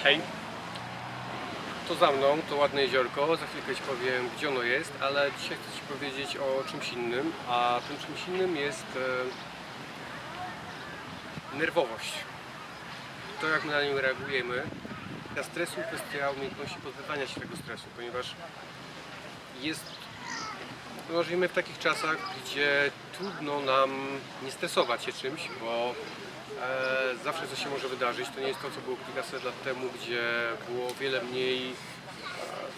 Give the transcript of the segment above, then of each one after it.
Hej, to za mną, to ładne jeziorko, za chwilkę Ci powiem, gdzie ono jest, ale dzisiaj chcę Ci powiedzieć o czymś innym, a tym czymś innym jest nerwowość. To, jak my na nią reagujemy. Kwestia stresu, kwestia umiejętności pozbywania się tego stresu, ponieważ żyjemy w takich czasach, gdzie trudno nam nie stresować się czymś, bo zawsze coś się może wydarzyć. To nie jest to, co było kilkaset lat temu, gdzie było wiele mniej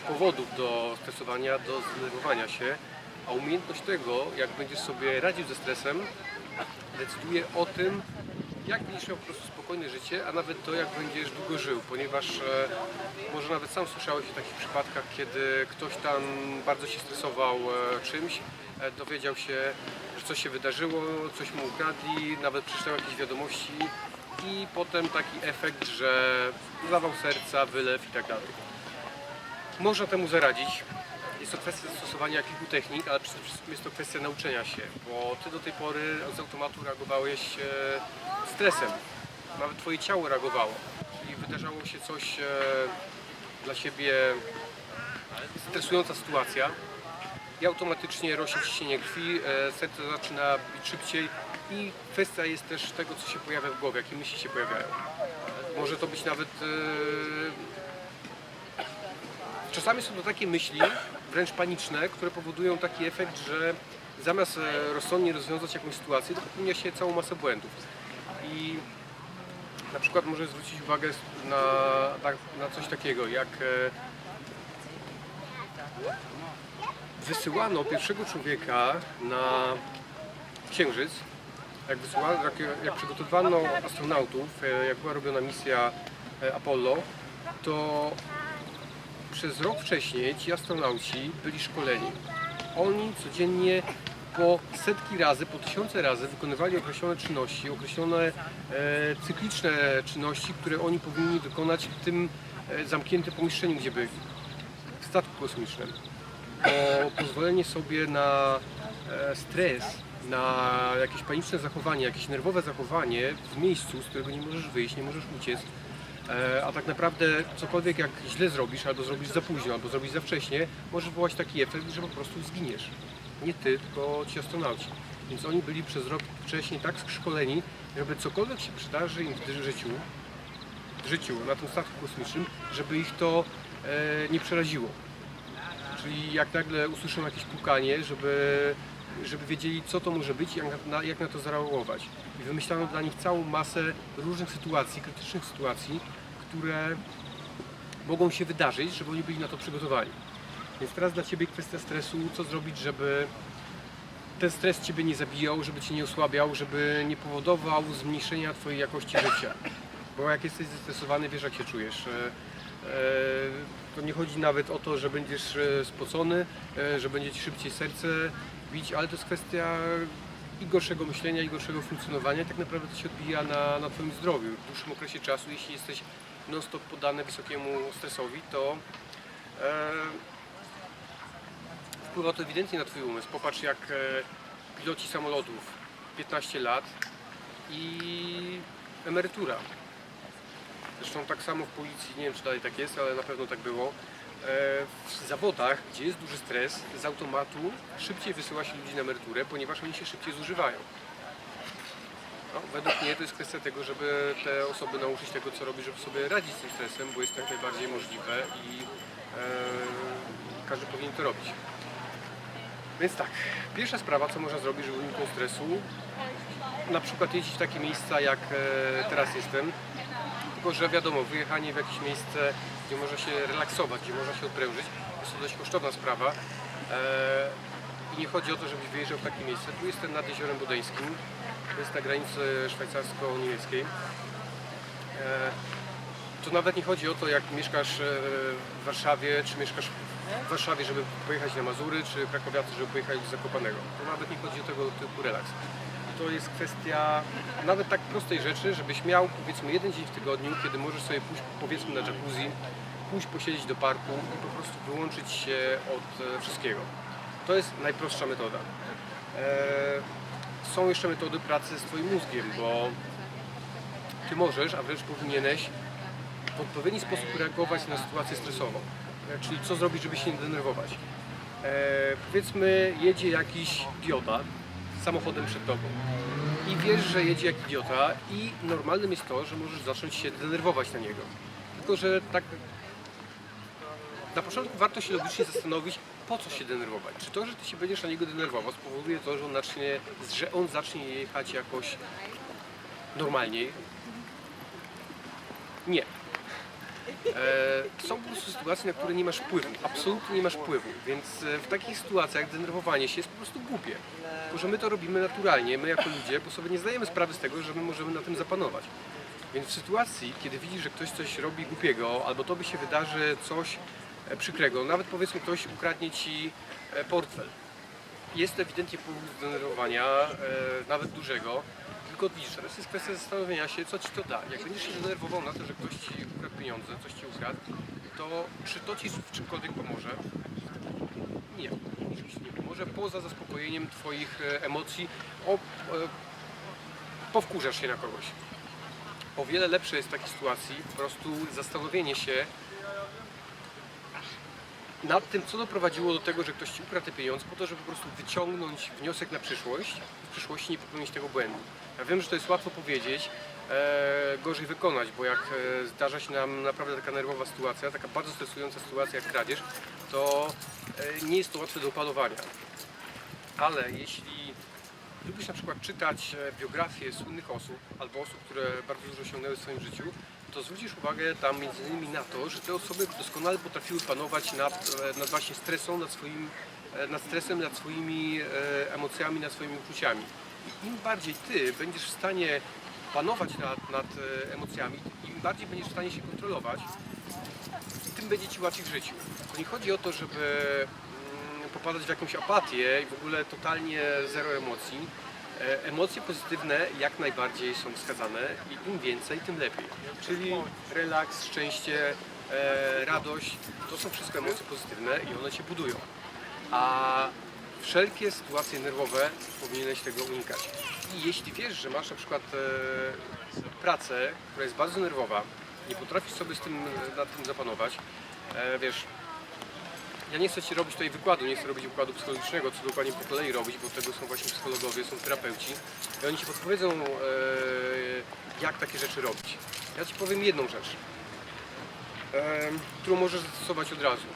powodów do stresowania, do zdenerwowania się, a umiejętność tego, jak będziesz sobie radził ze stresem, decyduje o tym, jak będziesz miał po prostu spokojne życie, a nawet to, jak będziesz długo żył, ponieważ może nawet sam słyszałeś o takich przypadkach, kiedy ktoś tam bardzo się stresował czymś, dowiedział się, że coś się wydarzyło, coś mu ukradli, nawet przeczytał jakieś wiadomości i potem taki efekt, że zawał serca, wylew i tak dalej. Można temu zaradzić. Jest to kwestia zastosowania kilku technik, ale przede wszystkim jest to kwestia nauczenia się, bo Ty do tej pory z automatu reagowałeś stresem. Nawet Twoje ciało reagowało, czyli wydarzało się coś dla Ciebie stresująca sytuacja i automatycznie rośnie ciśnienie krwi, serce zaczyna bić szybciej i kwestia jest też tego, co się pojawia w głowie, jakie myśli się pojawiają. Może to być nawet czasami są to takie myśli, wręcz paniczne, które powodują taki efekt, że zamiast rozsądnie rozwiązać jakąś sytuację, to popełnia się całą masę błędów. I na przykład może zwrócić uwagę na coś takiego, jak wysyłano pierwszego człowieka na Księżyc, jak przygotowywano astronautów, jak była robiona misja Apollo, to przez rok wcześniej ci astronauci byli szkoleni. Oni codziennie po setki razy, po tysiące razy wykonywali określone czynności, określone cykliczne czynności, które oni powinni wykonać w tym zamkniętym pomieszczeniu, gdzie byli, w statku kosmicznym. Bo pozwolenie sobie na stres, na jakieś paniczne zachowanie, jakieś nerwowe zachowanie w miejscu, z którego nie możesz wyjść, nie możesz uciec, a tak naprawdę cokolwiek jak źle zrobisz, albo zrobisz za późno, albo zrobisz za wcześnie, może wywołać taki efekt, że po prostu zginiesz. Nie ty, tylko ci astronauci. Więc oni byli przez rok wcześniej tak szkoleni, żeby cokolwiek się przydarzy im w życiu na tym statku kosmicznym, żeby ich to nie przeraziło. Czyli jak nagle usłyszą jakieś pukanie, żeby wiedzieli, co to może być i jak na to zareagować. I wymyślano dla nich całą masę różnych sytuacji, krytycznych sytuacji, które mogą się wydarzyć, żeby oni byli na to przygotowani. Więc teraz dla Ciebie kwestia stresu, co zrobić, żeby ten stres Ciebie nie zabijał, żeby Cię nie osłabiał, żeby nie powodował zmniejszenia Twojej jakości życia. Bo jak jesteś zestresowany, wiesz, jak się czujesz. To nie chodzi nawet o to, że będziesz spocony, że będzie Ci szybciej serce bić, ale to jest kwestia i gorszego myślenia, i gorszego funkcjonowania. Tak naprawdę to się odbija na Twoim zdrowiu. W dłuższym okresie czasu, jeśli jesteś non-stop poddany wysokiemu stresowi, to wpływa to ewidentnie na Twój umysł. Popatrz, jak piloci samolotów, 15 lat i emerytura. Zresztą tak samo w policji, nie wiem, czy dalej tak jest, ale na pewno tak było. W zawodach, gdzie jest duży stres, z automatu szybciej wysyła się ludzi na emeryturę, ponieważ oni się szybciej zużywają. No, według mnie to jest kwestia tego, żeby te osoby nauczyć tego, co robić, żeby sobie radzić z tym stresem, bo jest to jak najbardziej możliwe i każdy powinien to robić. Więc tak, pierwsza sprawa, co można zrobić, żeby uniknąć stresu, na przykład jeździć w takie miejsca, jak teraz jestem, tylko że wiadomo, wyjechanie w jakieś miejsce, gdzie można się relaksować, gdzie można się odprężyć, jest to dość kosztowna sprawa i nie chodzi o to, żebyś wyjeżdżał w takie miejsce. Tu jestem nad Jeziorem Bodeńskim, to jest na granicy szwajcarsko-niemieckiej. To nawet nie chodzi o to, jak mieszkasz w Warszawie, czy mieszkasz w Warszawie, żeby pojechać na Mazury, czy krakowiacy, żeby pojechać do Zakopanego. To nawet nie chodzi o tego typu relaks. To jest kwestia nawet tak prostej rzeczy, żebyś miał powiedzmy jeden dzień w tygodniu, kiedy możesz sobie pójść powiedzmy na jacuzzi, pójść posiedzieć do parku i po prostu wyłączyć się od wszystkiego. To jest najprostsza metoda. Są jeszcze metody pracy z Twoim mózgiem, bo Ty możesz, a wręcz powinieneś w odpowiedni sposób reagować na sytuację stresową. Czyli co zrobić, żeby się nie denerwować. Powiedzmy, jedzie jakiś idiota samochodem przed tobą i wiesz, że jedzie jak idiota i normalnym jest to, że możesz zacząć się denerwować na niego. Tylko że tak na początku warto się logicznie zastanowić, po co się denerwować. Czy to, że ty się będziesz na niego denerwował, spowoduje to, że on zacznie jechać jakoś normalniej? Nie. Są po prostu sytuacje, na które nie masz wpływu, absolutnie nie masz wpływu, więc w takich sytuacjach denerwowanie się jest po prostu głupie. Tylko że my to robimy naturalnie, my jako ludzie, bo sobie nie zdajemy sprawy z tego, że my możemy na tym zapanować. Więc w sytuacji, kiedy widzisz, że ktoś coś robi głupiego, albo tobie się wydarzy coś przykrego, nawet powiedzmy ktoś ukradnie ci portfel, jest ewidentnie powód do denerwowania, nawet dużego. Tylko widzisz, teraz jest kwestia zastanowienia się, co ci to da. Jak będziesz się denerwował na to, że ktoś ci ukradł pieniądze, coś ci ukradł, to czy to ci w czymkolwiek pomoże? Nie, oczywiście nie pomoże, poza zaspokojeniem twoich emocji, powkurzasz się na kogoś. O wiele lepsze jest w takiej sytuacji po prostu zastanowienie się nad tym, co doprowadziło do tego, że ktoś ci ukradł te pieniądze, po to, żeby po prostu wyciągnąć wniosek na przyszłość, w przyszłości nie popełnić tego błędu. Ja wiem, że to jest łatwo powiedzieć, gorzej wykonać, bo jak zdarza się nam naprawdę taka nerwowa sytuacja, taka bardzo stresująca sytuacja jak kradzież, to nie jest to łatwe do opanowania. Ale jeśli lubisz na przykład czytać biografie słynnych osób, albo osób, które bardzo dużo osiągnęły w swoim życiu, to zwrócisz uwagę tam między innymi na to, że te osoby doskonale potrafiły panować nad właśnie nad stresem, nad swoimi emocjami, nad swoimi uczuciami. I im bardziej ty będziesz w stanie panować nad emocjami, im bardziej będziesz w stanie się kontrolować, tym będzie ci łatwiej w życiu. To nie chodzi o to, żeby popadać w jakąś apatię i w ogóle totalnie zero emocji. Emocje pozytywne jak najbardziej są wskazane i im więcej, tym lepiej. Czyli relaks, szczęście, radość, to są wszystko emocje pozytywne i one cię budują. A wszelkie sytuacje nerwowe powinieneś tego unikać. I jeśli wiesz, że masz na przykład pracę, która jest bardzo nerwowa, nie potrafisz sobie nad tym zapanować, wiesz, ja nie chcę ci robić tutaj wykładu, nie chcę robić wykładu psychologicznego, co dokładnie po kolei robić, bo tego są właśnie psychologowie, są terapeuci i oni ci podpowiedzą, jak takie rzeczy robić. Ja ci powiem jedną rzecz, którą możesz zastosować od razu.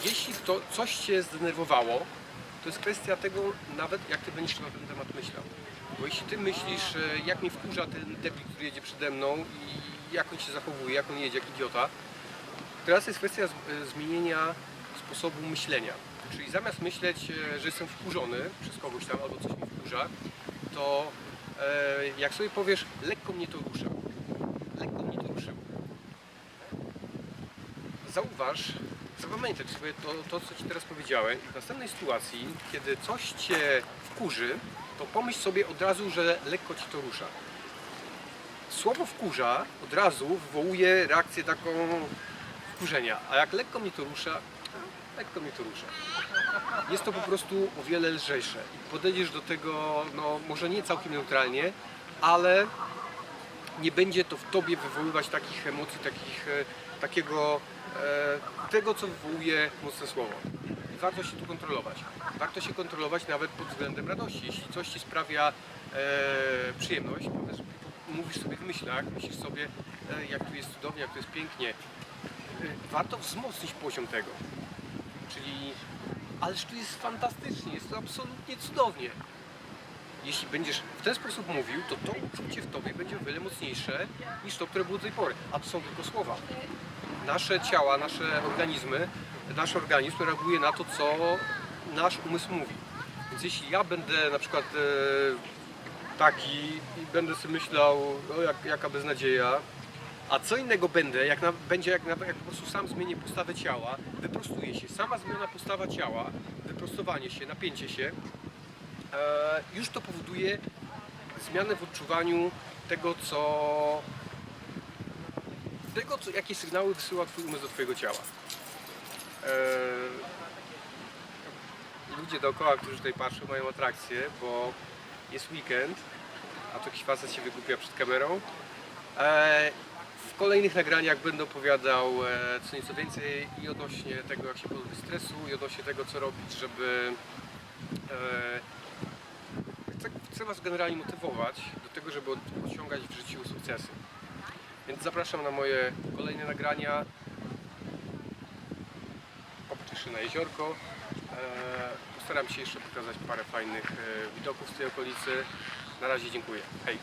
Jeśli coś cię zdenerwowało, to jest kwestia tego nawet, jak ty będziesz na ten temat myślał. Bo jeśli ty myślisz, jak mnie wkurza ten debil, który jedzie przede mną i jak on się zachowuje, jak on jedzie jak idiota, teraz jest kwestia zmienienia sposobu myślenia. Czyli zamiast myśleć, że jestem wkurzony przez kogoś tam albo coś mi wkurza, to jak sobie powiesz, lekko mnie to rusza. Lekko mnie to ruszyło. Zauważ, zapamiętaj sobie to, co ci teraz powiedziałem i w następnej sytuacji, kiedy coś cię wkurzy, to pomyśl sobie od razu, że lekko ci to rusza. Słowo wkurza od razu wywołuje reakcję taką wkurzenia, a jak lekko mnie to rusza, lekko mnie to rusza. Jest to po prostu o wiele lżejsze i podejdziesz do tego, no może nie całkiem neutralnie, ale nie będzie to w tobie wywoływać takich emocji, tego, co wywołuje mocne słowo. I warto się tu kontrolować. Warto się kontrolować nawet pod względem radości. Jeśli coś ci sprawia przyjemność, mówisz sobie w myślach, myślisz sobie, jak tu jest cudownie, jak tu jest pięknie, warto wzmocnić poziom tego. Czyli, ależ tu jest fantastycznie, jest to absolutnie cudownie. Jeśli będziesz w ten sposób mówił, to uczucie w tobie będzie o wiele mocniejsze niż to, które było do tej pory. A to są tylko słowa. Nasze ciała, nasz organizm reaguje na to, co nasz umysł mówi. Więc jeśli ja będę na przykład taki i będę sobie myślał, jaka beznadzieja, a co innego jak po prostu sam zmienię postawę ciała, wyprostuję się, sama zmiana postawa ciała, wyprostowanie się, napięcie się, już to powoduje zmianę w odczuwaniu jakie sygnały wysyła twój umysł do twojego ciała. Ludzie dookoła, którzy tutaj patrzą, mają atrakcję, bo jest weekend, a tu jakiś facet się wygłupia przed kamerą. W kolejnych nagraniach będę opowiadał co nieco więcej i odnośnie tego, jak się pozbyć stresu, i odnośnie tego, co robić, żeby chcę Was generalnie motywować do tego, żeby osiągać w życiu sukcesy. Więc zapraszam na moje kolejne nagrania. Popatrzę na jeziorko. Postaram się jeszcze pokazać parę fajnych widoków z tej okolicy. Na razie dziękuję. Hej!